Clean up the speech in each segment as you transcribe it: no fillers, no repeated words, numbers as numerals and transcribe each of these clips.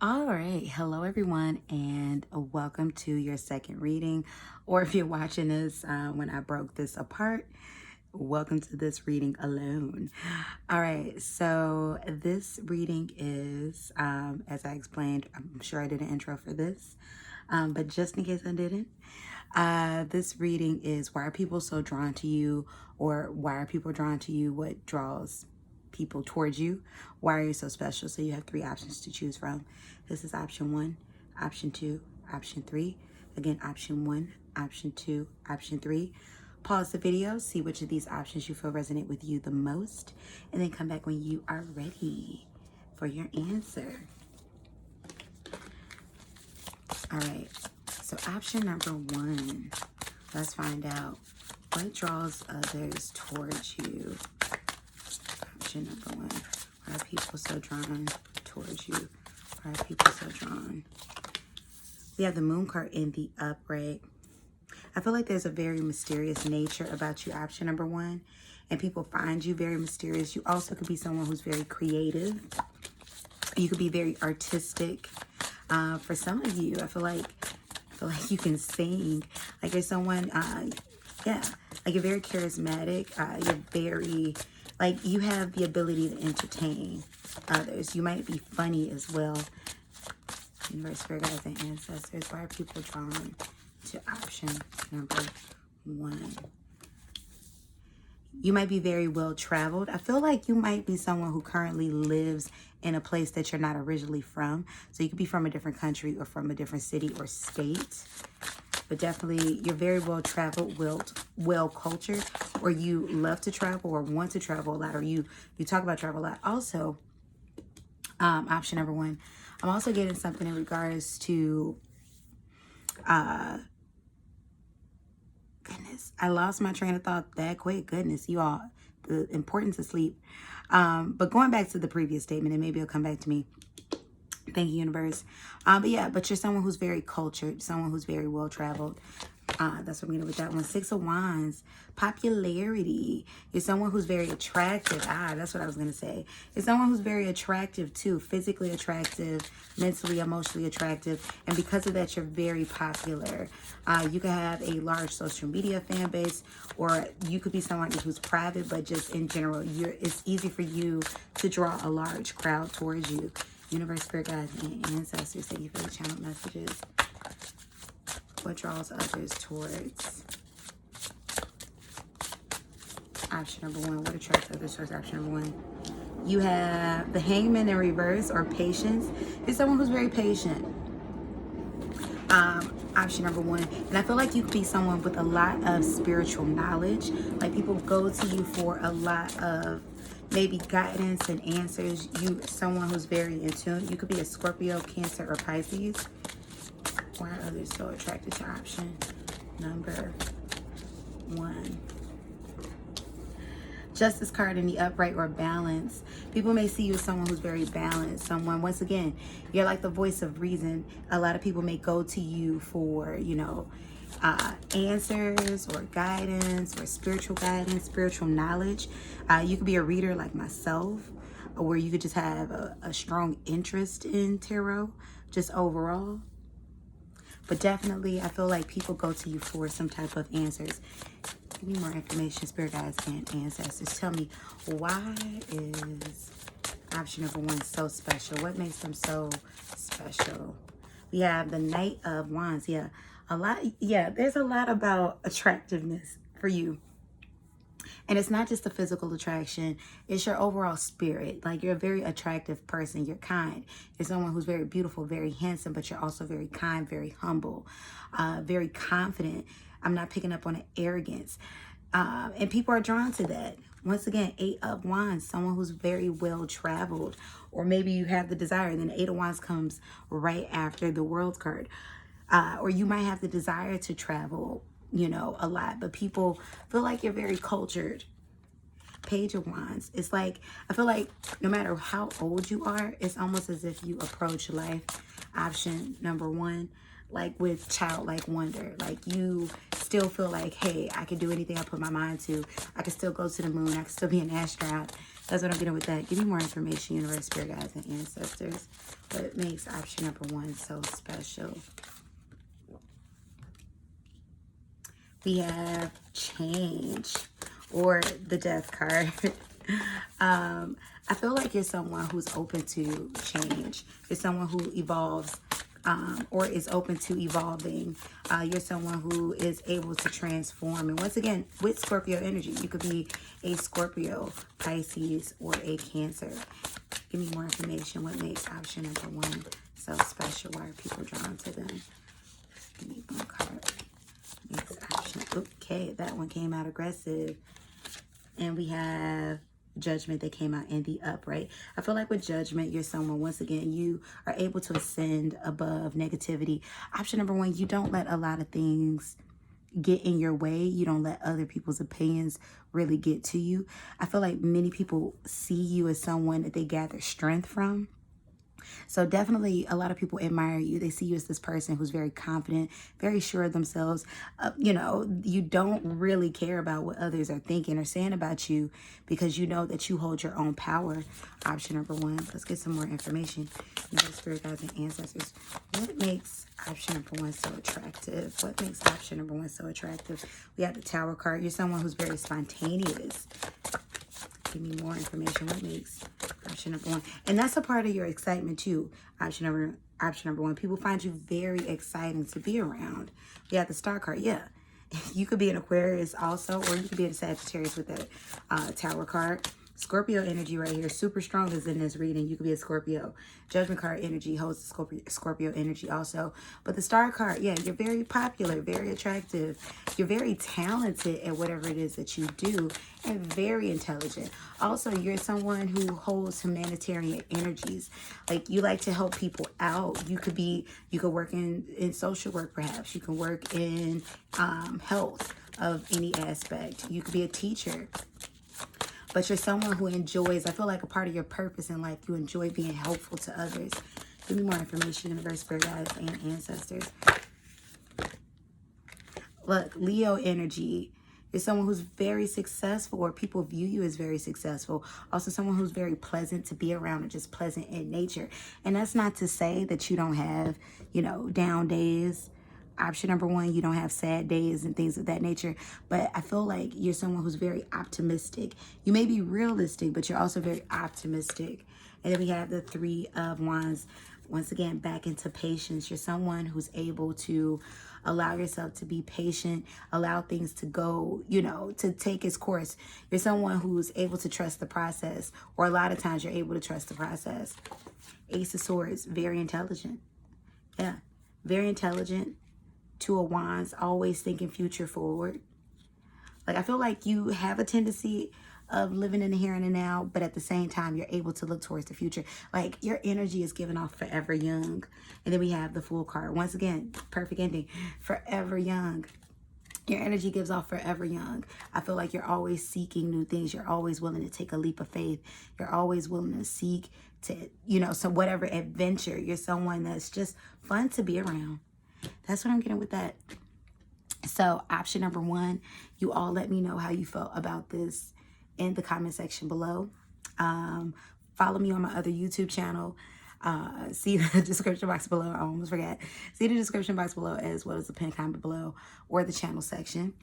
All right, hello everyone, and welcome to your second reading. Or if you're watching this when I broke this apart, welcome to this reading alone. All right, so this reading is, as I explained, I'm sure I did an intro for this, but just in case I didn't, this reading is why are people so drawn to you, or why are people drawn to you? What draws people towards you? Why are you so special? So you have three options to choose from. This is option 1, option 2, option 3. Again, option 1, option 2, option 3. Pause the video, see which of these options you feel resonate with you the most, and then come back when you are ready for your answer. All right, so option number 1, let's find out what draws others towards you. Option number 1, why are people so drawn towards you? Why are people so drawn? We have the moon card in the upright. I feel like there's a very mysterious nature about you, option number 1, and people find you very mysterious. You also could be someone who's very creative. You could be very artistic. For some of you, I feel like you can sing. Like you're someone, like you're very charismatic. You're very, like you have the ability to entertain others. You might be funny as well. Universe, spirit guides, and ancestors. Why are people drawn to option number 1? You might be very well traveled. I feel like you might be someone who currently lives in a place that you're not originally from. So you could be from a different country or from a different city or state. But definitely you're very well traveled, well cultured, or you love to travel or want to travel a lot, or you talk about travel a lot. Also, option number 1, I'm also getting something in regards to goodness, I lost my train of thought that quick. Goodness, you all, the importance of sleep. But going back to the previous statement, and maybe it'll come back to me. Thank you, universe. But you're someone who's very cultured, someone who's very well traveled. That's what I'm getting with that one. 6 of Wands, popularity. You're someone who's very attractive. That's what I was going to say. You're someone who's very attractive too, physically attractive, mentally, emotionally attractive. And because of that, you're very popular. You could have a large social media fan base, or you could be someone who's private, but just in general, it's easy for you to draw a large crowd towards you. Universe, spirit guides, and ancestors, thank you for the channel messages. What draws others towards option number 1? What attracts others towards option number 1? You have the Hangman in reverse, or patience. You're someone who's very patient. Option number 1. And I feel like you could be someone with a lot of spiritual knowledge. Like people go to you for a lot of maybe guidance and answers. You someone who's very in tune. You could be a Scorpio, Cancer, or Pisces. Why are others so attracted to option number 1? Justice card in the upright, or balance. People may see you as someone who's very balanced. Someone, once again, you're like the voice of reason. A lot of people may go to you for, answers or guidance or spiritual guidance, spiritual knowledge. You could be a reader like myself, or you could just have a strong interest in tarot, just overall. But definitely, I feel like people go to you for some type of answers. Give me more information, spirit guides and ancestors. Tell me, why is option number 1 so special? What makes them so special? We have the Knight of Wands. There's a lot about attractiveness for you. And it's not just the physical attraction, it's your overall spirit. Like you're a very attractive person, you're kind. You're someone who's very beautiful, very handsome, but you're also very kind, very humble, very confident. I'm not picking up on an arrogance. And people are drawn to that. Once again, 8 of Wands, someone who's very well traveled. Or maybe you have the desire, and then the 8 of Wands comes right after the World card. Or you might have the desire to travel, a lot, but people feel like you're very cultured. Page of Wands. It's like, I feel like no matter how old you are, it's almost as if you approach life, option number 1, like with childlike wonder. Like you still feel like, hey, I can do anything I put my mind to. I can still go to the moon. I can still be an astronaut. That's what I'm getting with that. Give me more information, universe, spirit guides, and ancestors. What makes option number 1 so special? We have change, or the death card. I feel like you're someone who's open to change. You're someone who evolves or is open to evolving. You're someone who is able to transform. And once again, with Scorpio energy, you could be a Scorpio, Pisces, or a Cancer. Give me more information. What makes option number 1 so special? Why are people drawn to them? Give me one card. Makes option. Okay, that one came out aggressive. And we have Judgment that came out in the upright. I feel like with Judgment, you're someone, once again, you are able to ascend above negativity. Option number 1, you don't let a lot of things get in your way. You don't let other people's opinions really get to you. I feel like many people see you as someone that they gather strength from. So definitely a lot of people admire you. They see you as this person who's very confident, very sure of themselves. You know, you don't really care about what others are thinking or saying about you because you know that you hold your own power. Option number 1. Let's get some more information. Spirit guides and ancestors. What makes option number 1 so attractive? What makes option number 1 so attractive? We have the Tower card. You're someone who's very spontaneous. Give me more information. What makes option number 1? And that's a part of your excitement too. Option number 1. People find you very exciting to be around. We have the Star card. Yeah. You could be an Aquarius also, or you could be a Sagittarius with the Tower card. Scorpio energy right here. Super strong is in this reading. You could be a Scorpio. Judgment card energy holds the Scorpio energy also. But the Star card, yeah, you're very popular, very attractive. You're very talented at whatever it is that you do and very intelligent. Also, you're someone who holds humanitarian energies. Like you like to help people out. You could work in social work perhaps. You can work in health of any aspect. You could be a teacher. But you're someone who enjoys, I feel like a part of your purpose in life, you enjoy being helpful to others. Give me more information, universe, spirit guides, and ancestors. Look, Leo energy. You're someone who's very successful, or people view you as very successful. Also someone who's very pleasant to be around, or just pleasant in nature. And that's not to say that you don't have, you know, down days. Option number 1, you don't have sad days and things of that nature. But I feel like you're someone who's very optimistic. You may be realistic, but you're also very optimistic. And then we have the 3 of Wands. Once again, back into patience. You're someone who's able to allow yourself to be patient, allow things to go, you know, to take its course. You're someone who's able to trust the process, or a lot of times you're able to trust the process. Ace of Swords, very intelligent. Yeah, very intelligent. 2 of Wands, always thinking future forward. Like, I feel like you have a tendency of living in the here and the now, but at the same time, you're able to look towards the future. Like, your energy is giving off forever young. And then we have the Fool card. Once again, perfect ending. Forever young. Your energy gives off forever young. I feel like you're always seeking new things. You're always willing to take a leap of faith. You're always willing to seek to, you know, so whatever adventure. You're someone that's just fun to be around. That's what I'm getting with that. So option number 1, you all let me know how you felt about this in the comment section below. Follow me on my other YouTube channel. See the description box below. I almost forgot. See the description box below, as well as the pinned comment below, or the channel section.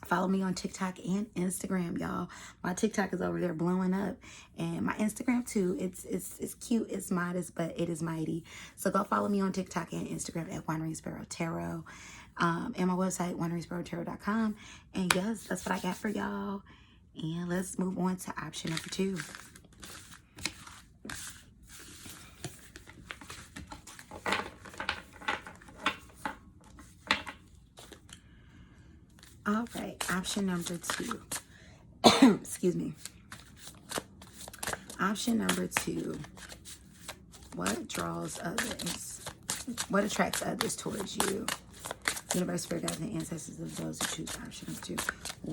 Follow me on TikTok and Instagram, y'all. My TikTok is over there blowing up. And my Instagram too. It's cute, it's modest, but it is mighty. So go follow me on TikTok and Instagram at wanderingsparrow tarot. And my website, wanderingsparrowtarot.com. And yes, that's what I got for y'all. And let's move on to option number 2. All right, option number 2. Excuse me. Option number 2. What draws others? What attracts others towards you? Universe, spirit guides, and ancestors of those who choose option number 2.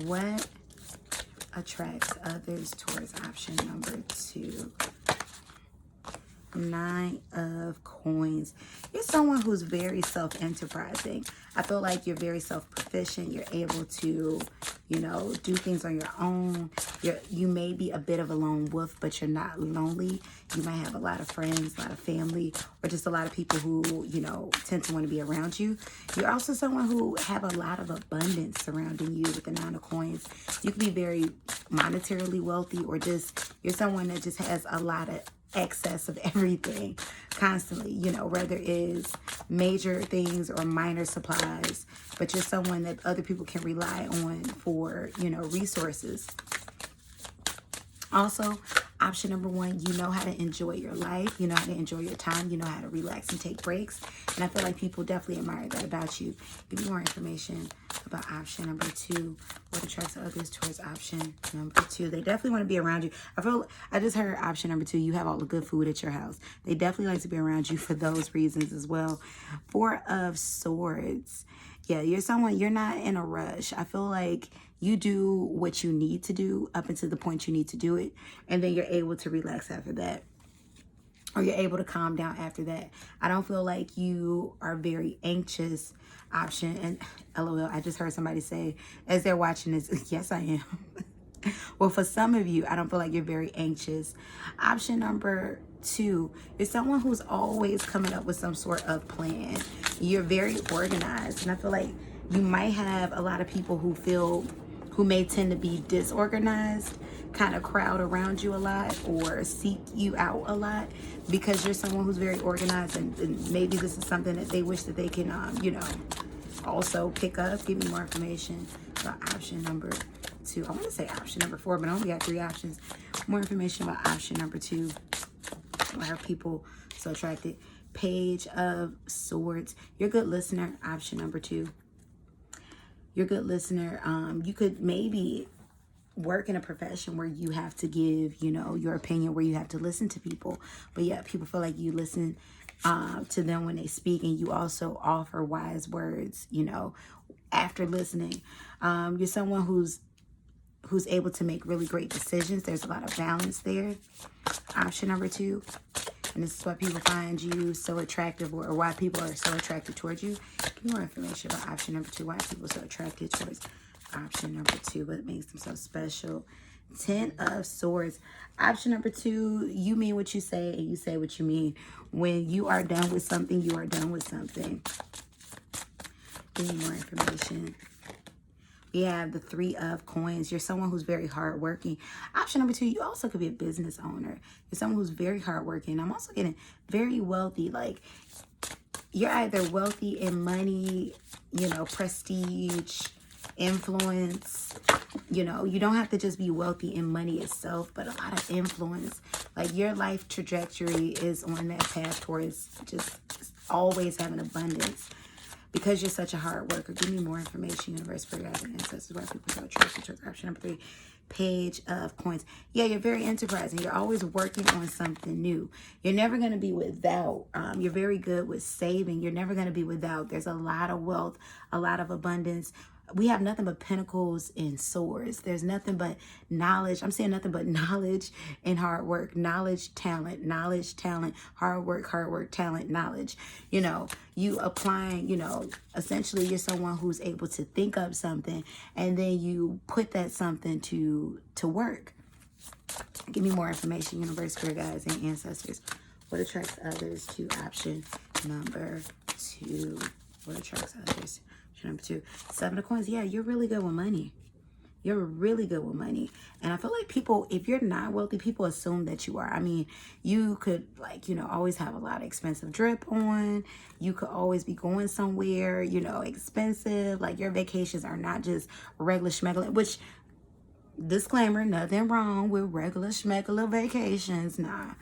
What attracts others towards option number 2? Nine of Coins. You're someone who's very self-enterprising. I feel like you're very self-proficient. You're able to, you know, do things on your own. You may be a bit of a lone wolf, but you're not lonely. You might have a lot of friends, a lot of family, or just a lot of people who, you know, tend to want to be around you. You're also someone who have a lot of abundance surrounding you with the Nine of Coins. You can be very monetarily wealthy, or just you're someone that just has a lot of excess of everything constantly, you know, whether it's major things or minor supplies, but you're someone that other people can rely on for, you know, resources. Also, option number one, you know how to enjoy your life. You know how to enjoy your time. You know how to relax and take breaks. And I feel like people definitely admire that about you. Give me more information about option number two. What attracts others towards option number two? They definitely want to be around you. I just heard option number two, you have all the good food at your house. They definitely like to be around you for those reasons as well. Four of Swords. Yeah, you're someone, you're not in a rush. I feel like you do what you need to do up until the point you need to do it. And then you're able to relax after that. Or you're able to calm down after that. I don't feel like you are very anxious. Option, and LOL, I just heard somebody say, as they're watching this, yes, I am. Well, for some of you, I don't feel like you're very anxious. Option number two, you're someone who's always coming up with some sort of plan. You're very organized, and I feel like you might have a lot of people who may tend to be disorganized, kind of crowd around you a lot or seek you out a lot because you're someone who's very organized, and maybe this is something that they wish that they can, you know, also pick up. Give me more information about option number two. I want to say option number four, but I only got three options. More information about option number two. Why are people so attracted? Page of Swords. You're a good listener. Option number two. You're a good listener. You could maybe work in a profession where you have to give, you know, your opinion, where you have to listen to people. But yeah, people feel like you listen to them when they speak, and you also offer wise words, you know, after listening. You're someone who's able to make really great decisions. There's a lot of balance there. Option number two. And this is why people find you so attractive, or why people are so attracted towards you. Give me more information about option number two. Why are people so attracted towards option number two? What makes them so special? 10 of Swords. Option number two, you mean what you say and you say what you mean. When you are done with something, you are done with something. Give me more information. We have the Three of Coins. You're someone who's very hardworking. Option number two, you also could be a business owner. You're someone who's very hardworking. I'm also getting very wealthy. Like, you're either wealthy in money, you know, prestige, influence. You know, you don't have to just be wealthy in money itself, but a lot of influence. Like, your life trajectory is on that path towards just always having abundance. Because you're such a hard worker. Give me more information, universe, spirit, guides, and ancestors. Why people so attracted to option number three. Page of Coins. Yeah, you're very enterprising. You're always working on something new. You're never going to be without. You're very good with saving. You're never going to be without. There's a lot of wealth, a lot of abundance. We have nothing but pentacles and swords. There's nothing but knowledge. I'm saying nothing but knowledge and hard work. Knowledge, talent, hard work, talent, knowledge. You know, you applying, you know, essentially you're someone who's able to think up something and then you put that something to work. Give me more information, universe, spirit, guides, and ancestors. What attracts others to option number two? What attracts others? Number two, Seven of Coins. Yeah, you're really good with money. You're really good with money. And I feel like people, if you're not wealthy, people assume that you are. I mean, you could, like, you know, always have a lot of expensive drip on. You could always be going somewhere, you know, expensive. Like, your vacations are not just regular schmeggling, which, disclaimer, nothing wrong with regular schmeggler vacations. Nah.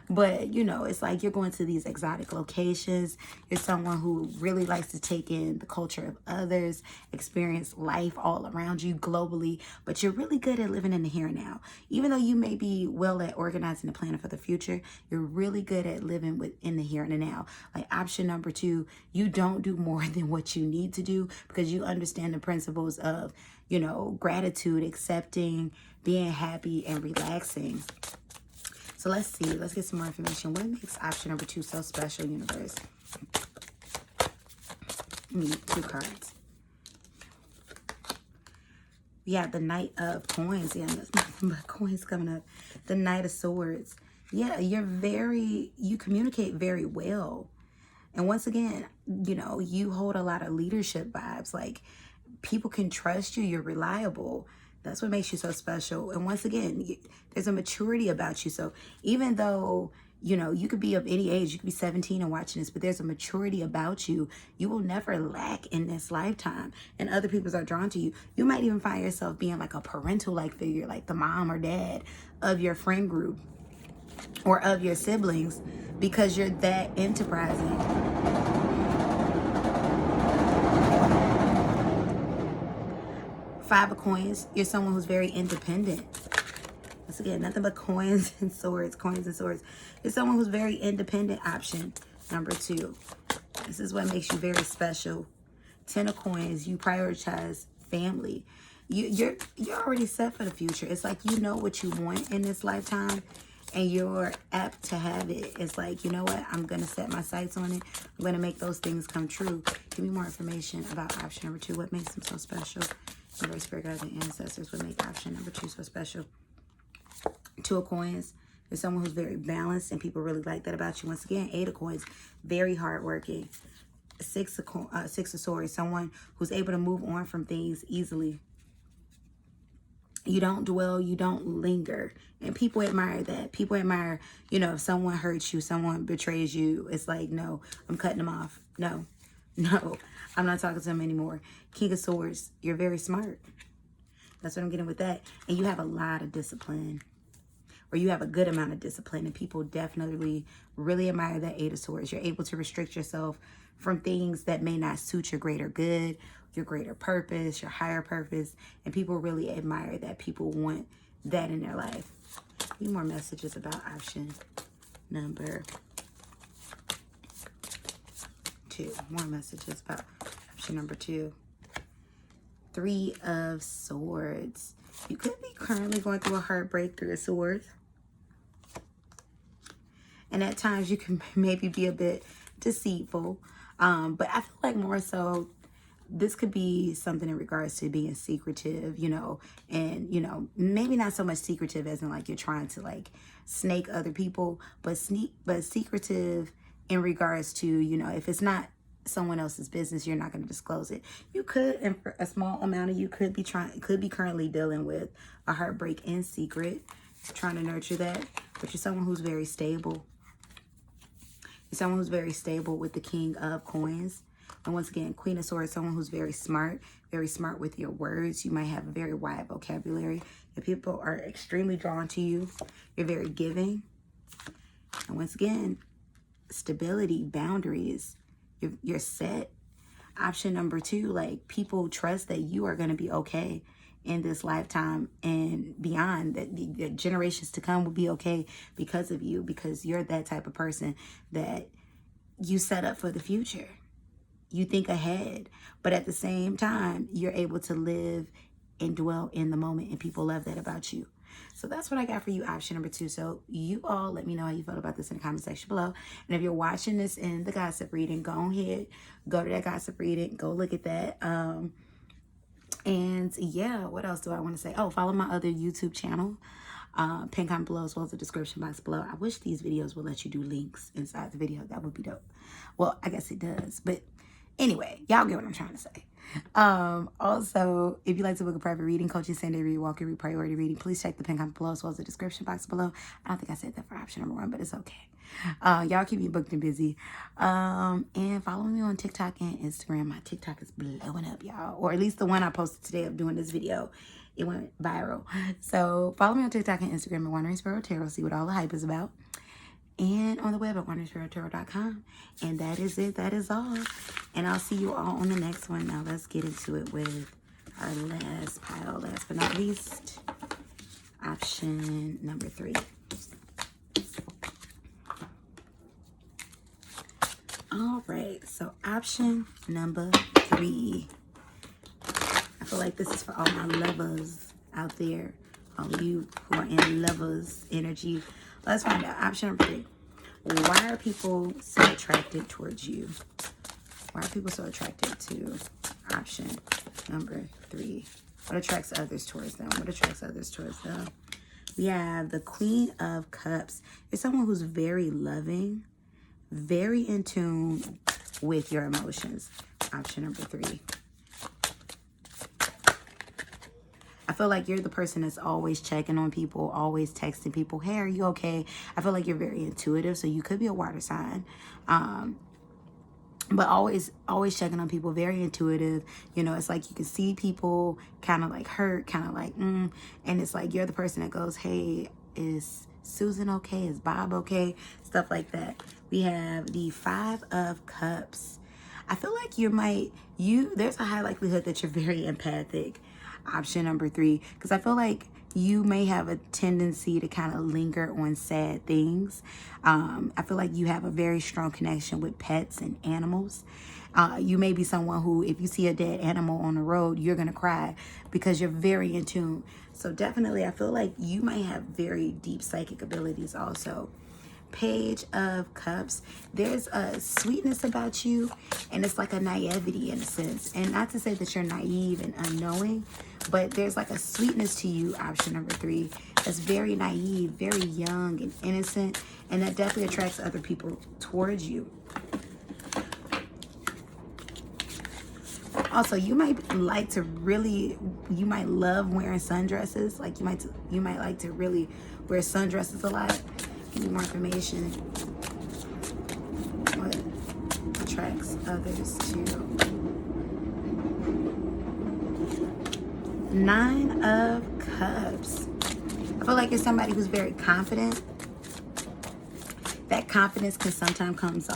But, you know, it's like you're going to these exotic locations. You're someone who really likes to take in the culture of others, experience life all around you globally. But you're really good at living in the here and now. Even though you may be well at organizing the planning for the future, you're really good at living within the here and the now. Like, option number two, you don't do more than what you need to do because you understand the principles of, you know, gratitude, accepting, being happy, and relaxing. So let's see. Let's get some more information. What makes option number 2 so special, universe? Need 2 cards. We have the Knight of Coins. Yeah, there's nothing but coins coming up. The Knight of Swords. Yeah, you communicate very well. And once again, you know, you hold a lot of leadership vibes. Like, people can trust you. You're reliable. That's what makes you so special. And once again, there's a maturity about you. So even though, you know, you could be of any age, you could be 17 and watching this, but there's a maturity about you. You will never lack in this lifetime, and other people are drawn to you. You might even find yourself being like a parental-like figure, like the mom or dad of your friend group or of your siblings, because you're that enterprising. Five of Coins. You're someone who's very independent. Once again, nothing but coins and swords, coins and swords. You're someone who's very independent, option number 2. This is what makes you very special. 10 of Coins, you prioritize family. You're already set for the future. It's like you know what you want in this lifetime, and you're apt to have it. It's like, you know what? I'm going to set my sights on it. I'm going to make those things come true. Give me more information about option number 2. What makes them so special? Universe, Spirit Guides, and Ancestors. What make option number 2 so special? 2 of Coins. You're someone who's very balanced, and people really like that about you. Once again, 8 of Coins. Very hardworking. 6 of Swords. Someone who's able to move on from things easily. You don't dwell. You don't linger. And people admire that. People admire, you know, if someone hurts you, someone betrays you, it's like, no, I'm cutting them off. No, I'm not talking to them anymore. King of Swords. You're very smart. That's what I'm getting with that. And you have a lot of discipline. Or you have a good amount of discipline. And people definitely really admire that 8 of Swords. You're able to restrict yourself from things that may not suit your greater good, your greater purpose, your higher purpose. And people really admire that. People want that in their life. Need more messages about option number 2. More messages about option number 2. 3 of Swords. You could be currently going through a heartbreak. 3 of Swords. And at times you can maybe be a bit deceitful. But I feel like more so this could be something in regards to being secretive, you know, and, you know, maybe not so much secretive as in like you're trying to like snake other people, but secretive in regards to, you know, if it's not someone else's business, you're not going to disclose it. You could, and for a small amount of you could be currently dealing with a heartbreak in secret, trying to nurture that, but you're someone who's very stable. You're someone who's very stable with the King of Coins. And once again, Queen of Swords, someone who's very smart with your words. You might have a very wide vocabulary. And people are extremely drawn to you. You're very giving. And once again, stability, boundaries. You're set. Option number 2, like people trust that you are going to be okay in this lifetime and beyond, that the generations to come will be okay because of you, because you're that type of person that you set up for the future. You think ahead, but at the same time, you're able to live and dwell in the moment, and people love that about you. So that's what I got for you, option number 2. So you all let me know how you felt about this in the comment section below. And if you're watching this in the gossip reading, go ahead, go to that gossip reading, go look at that. And yeah, what else do I want to say? Oh, follow my other YouTube channel. Pin comment below as well as the description box below. I wish these videos would let you do links inside the video. That would be dope. Well, I guess it does, but anyway, y'all get what I'm trying to say. Also, if you'd like to book a private reading, coaching, Sunday read, walking read, priority reading, please check the pin comment below as well as the description box below. I don't think I said that for option number 1, but it's okay. Y'all keep me booked and busy. And follow me on TikTok and Instagram. My TikTok is blowing up, y'all. Or at least the one I posted today of doing this video. It went viral. So follow me on TikTok and Instagram at wanderingsparrow tarot. See what all the hype is about. And on the web at wanderingsparrow.com. And that is it. That is all. And I'll see you all on the next one. Now let's get into it with our last pile. Last but not least, option number 3. All right. So option number 3. I feel like this is for all my lovers out there. All of you who are in lovers energy. Let's find out. Option number 3. Why are people so attracted towards you? Why are people so attracted to option number 3? What attracts others towards them? What attracts others towards them? We have the Queen of Cups. You're someone who's very loving, very in tune with your emotions. Option number 3. I feel like you're the person that's always checking on people, always texting people, hey, are you okay? I feel like you're very intuitive, so you could be a water sign. But always checking on people, very intuitive. You know, it's like you can see people kind of like hurt, kind of like, and it's like you're the person that goes, hey, is Susan okay? Is Bob okay? Stuff like that. We have the 5 of Cups. I feel like there's a high likelihood that you're very empathic. Option number 3, because I feel like you may have a tendency to kind of linger on sad things. I feel like you have a very strong connection with pets and animals. You may be someone who, if you see a dead animal on the road, you're going to cry because you're very in tune. So definitely, I feel like you might have very deep psychic abilities also. Page of Cups. There's a sweetness about you, and it's like a naivety in a sense. And not to say that you're naive and unknowing, but there's like a sweetness to you, option number 3, that's very naive, very young and innocent, and that definitely attracts other people towards you. Also, you might like to really, you might love wearing sundresses. Like you might like to really wear sundresses a lot. Give me more information. What attracts others to? 9 of Cups. I feel like you're somebody who's very confident. That confidence can sometimes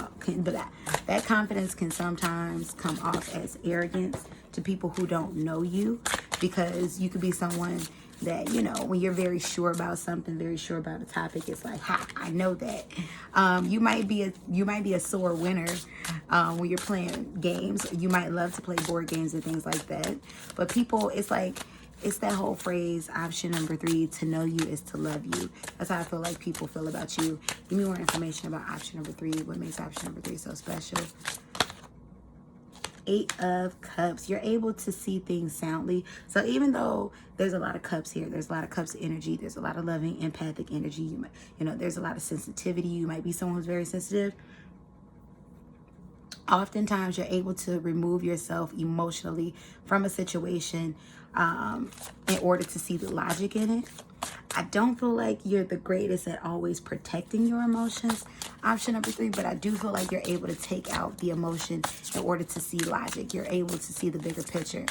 that confidence can sometimes come off as arrogance to people who don't know you, because you could be someone that, you know, when you're very sure about something, very sure about a topic, it's like, ha, I know that. You might be a sore winner when you're playing games. You might love to play board games and things like that. But people, it's like, it's that whole phrase, option number 3, to know you is to love you. That's how I feel like people feel about you. Give me more information about option number 3. What makes option number 3 so special? 8 of Cups. You're able to see things soundly. So even though there's a lot of cups here, there's a lot of cups energy, there's a lot of loving, empathic energy, you know, there's a lot of sensitivity. You might be someone who's very sensitive. Oftentimes you're able to remove yourself emotionally from a situation in order to see the logic in it. I don't feel like you're the greatest at always protecting your emotions, option number 3, but I do feel like you're able to take out the emotion in order to see logic. You're able to see the bigger picture.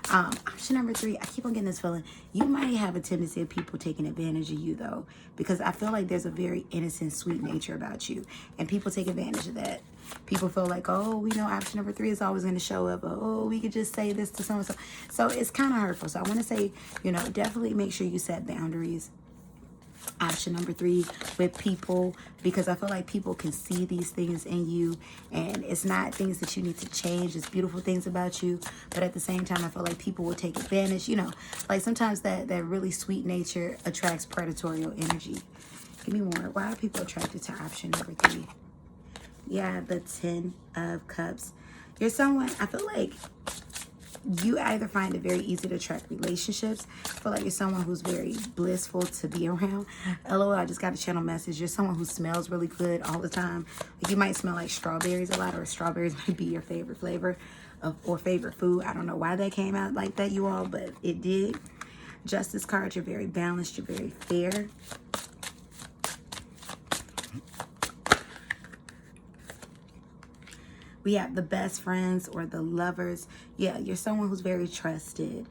Option number 3, I keep on getting this feeling. You might have a tendency of people taking advantage of you, though, because I feel like there's a very innocent, sweet nature about you, and people take advantage of that. People feel like, oh, we know option number 3 is always going to show up. Oh, we could just say this to someone. So it's kind of hurtful. So I want to say, you know, definitely make sure you set boundaries. Option number 3 with people, because I feel like people can see these things in you, and it's not things that you need to change. It's beautiful things about you, but at the same time, I feel like people will take advantage. You know, like sometimes that really sweet nature attracts predatory energy. Give me more. Why are people attracted to option number 3? Yeah, the 10 of Cups. You're someone, I feel like you either find it very easy to attract relationships. I feel like you're someone who's very blissful to be around. LOL, I just got a channel message. You're someone who smells really good all the time. Like you might smell like strawberries a lot, or strawberries might be your favorite flavor or favorite food. I don't know why that came out like that, you all, but it did. Justice card, you're very balanced, you're very fair. We have the best friends or the lovers. Yeah, you're someone who's very trusted.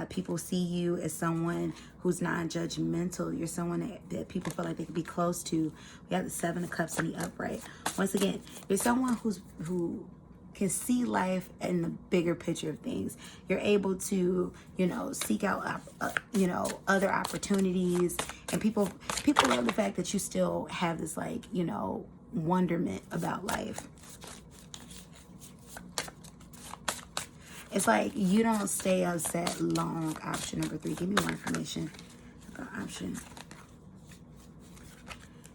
People see you as someone who's non-judgmental. You're someone that people feel like they can be close to. We have the 7 of Cups in the upright. Once again, you're someone who can see life in the bigger picture of things. You're able to, you know, seek out, you know, other opportunities. And people love the fact that you still have this, like, you know, wonderment about life. It's like you don't stay upset long, option number 3. Give me more information about option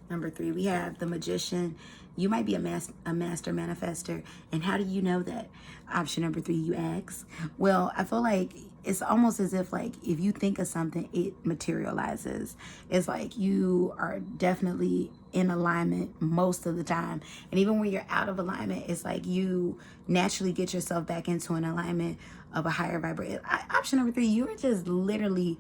Number 3, we have the Magician. You might be a master manifester. And how do you know that? Option number 3, you ask. Well, I feel like it's almost as if, like, if you think of something, it materializes. It's like you are definitely in alignment most of the time. And even when you're out of alignment, it's like you naturally get yourself back into an alignment of a higher vibration. Option number 3, you're just literally,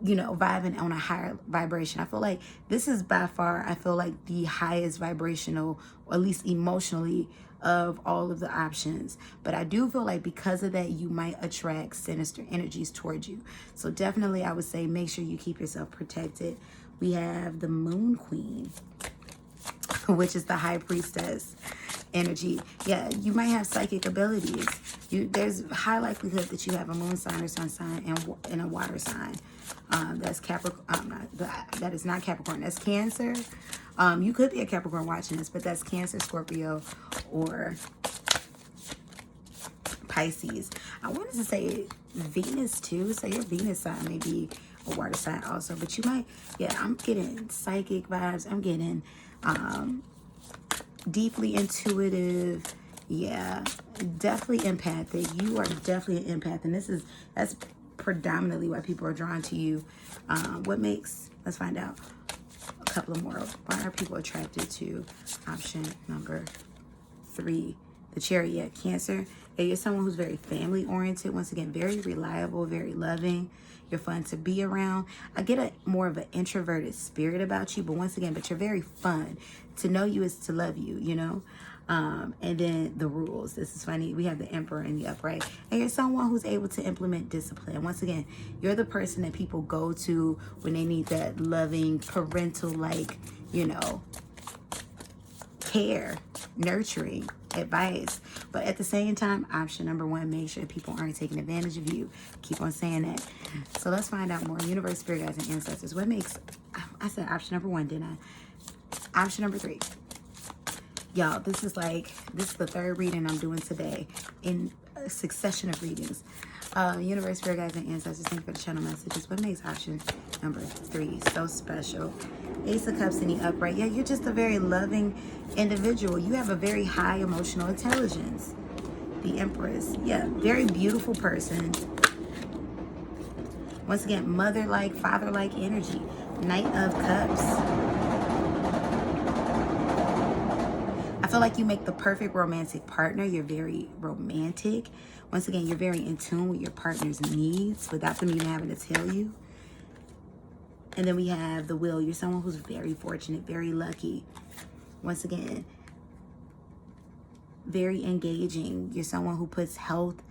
you know, vibing on a higher vibration. I feel like this is by far, I feel like, the highest vibrational, or at least emotionally, of all of the options. But I do feel like because of that, you might attract sinister energies towards you. So definitely I would say make sure you keep yourself protected. We have the Moon Queen, which is the High Priestess energy. Yeah, you might have psychic abilities. There's high likelihood that you have a moon sign or sun sign and a water sign. That's Capricorn. That is not Capricorn. That's Cancer. You could be a Capricorn watching this, but that's Cancer, Scorpio, or Pisces. I wanted to say Venus too. So your Venus sign may be a water sign also, but you might. Yeah, I'm getting psychic vibes. I'm getting deeply intuitive. Yeah, definitely empathic. You are definitely an empath, and that's predominantly why people are drawn to you. What makes, let's find out a couple of more. Why are people attracted to option number 3, the Chariot? Cancer. Yeah, you're someone who's very family oriented. Once again, very reliable, very loving. You're fun to be around. I get a more of an introverted spirit about you, but once again, but you're very fun. To know you is to love you, you know? And then the rules. This is funny. We have the Emperor in the upright. And you're someone who's able to implement discipline. Once again, you're the person that people go to when they need that loving, parental-like, you know, care, nurturing, advice. But at the same time, option number 1, make sure people aren't taking advantage of you. Keep on saying that. So let's find out more. Universe, spirit guides, and ancestors. What makes, I said option number 1, didn't I? Option number 3. Y'all, this is the 3rd reading I'm doing today in a succession of readings. Universe, spirit guides, and ancestors, thank you for the channel messages. What makes option number 3 so special? Ace of Cups in the upright. Yeah, you're just a very loving individual. You have a very high emotional intelligence. The Empress. Yeah, very beautiful person. Once again, mother-like, father-like energy. Knight of Cups. I feel like you make the perfect romantic partner. You're very romantic. Once again, you're very in tune with your partner's needs without them even having to tell you. And then we have the Wheel. You're someone who's very fortunate, very lucky. Once again, very engaging. You're someone who puts health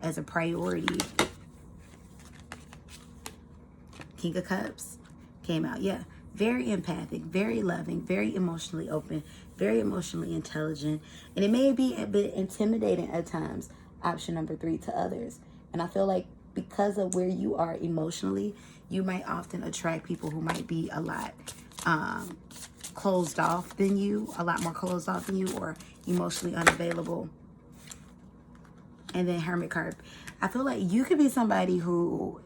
as a priority. King of Cups came out. Yeah, very empathic, very loving, very emotionally open, very emotionally intelligent. And it may be a bit intimidating at times, option number 3, to others. And I feel like because of where you are emotionally, you might often attract people who might be a lot closed off than you, a lot more closed off than you, or emotionally unavailable. And then Hermit card. I feel like you could be somebody who,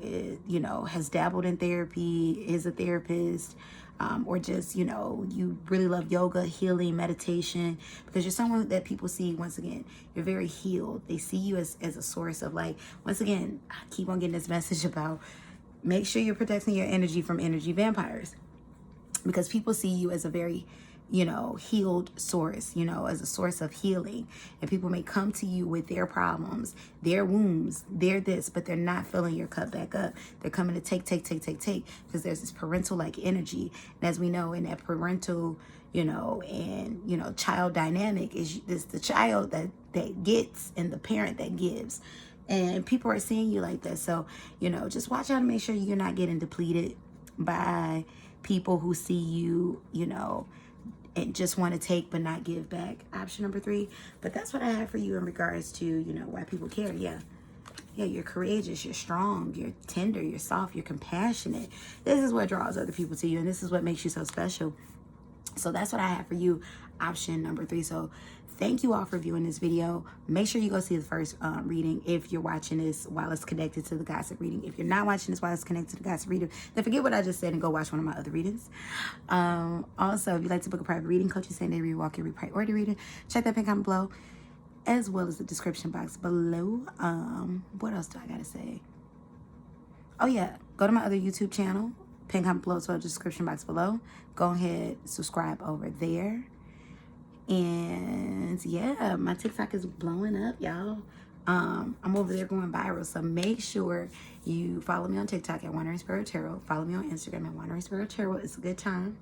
you know, has dabbled in therapy, is a therapist, or just, you know, you really love yoga, healing, meditation, because you're someone that people see, once again, you're very healed. They see you as a source of, like, once again, I keep on getting this message about make sure you're protecting your energy from energy vampires, because people see you as a very, you know, healed source, you know, as a source of healing. And people may come to you with their problems, their wounds, their this, but they're not filling your cup back up. They're coming to take, because there's this parental-like energy. And as we know, in that parental, you know, and, you know, child dynamic is the child that gets and the parent that gives. And people are seeing you like that. So, you know, just watch out and make sure you're not getting depleted by people who see you, you know, and just want to take but not give back. Option number 3. But that's what I have for you in regards to, you know, why people care. Yeah, you're courageous, you're strong, you're tender, you're soft, you're compassionate. This is what draws other people to you, and this is what makes you so special. So that's what I have for you, option number 3. So Thank you all for viewing this video. Make sure you go see the first reading if you're watching this while it's connected to the gossip reading. If you're not watching this while it's connected to the gossip reading, then forget what I just said and go watch one of my other readings. Also, if you'd like to book a private reading, coaching, same-day read, walk-in read, priority reading, check that pin comment below, as well as the description box below. What else do I gotta say? Oh yeah, go to my other YouTube channel, pin comment below, as well as the description box below. Go ahead, subscribe over there. And yeah, my TikTok is blowing up, y'all. I'm over there going viral, so make sure you follow me on TikTok at wanderingsparrow tarot. Follow me on Instagram at wanderingsparrow tarot. It's a good time.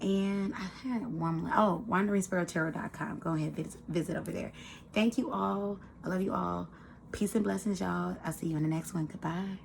And I had one more. Oh, wanderingsparrowtarot.com. Go ahead, visit over there. Thank you all. I love you all. Peace and blessings, y'all. I'll see you in the next one. Goodbye.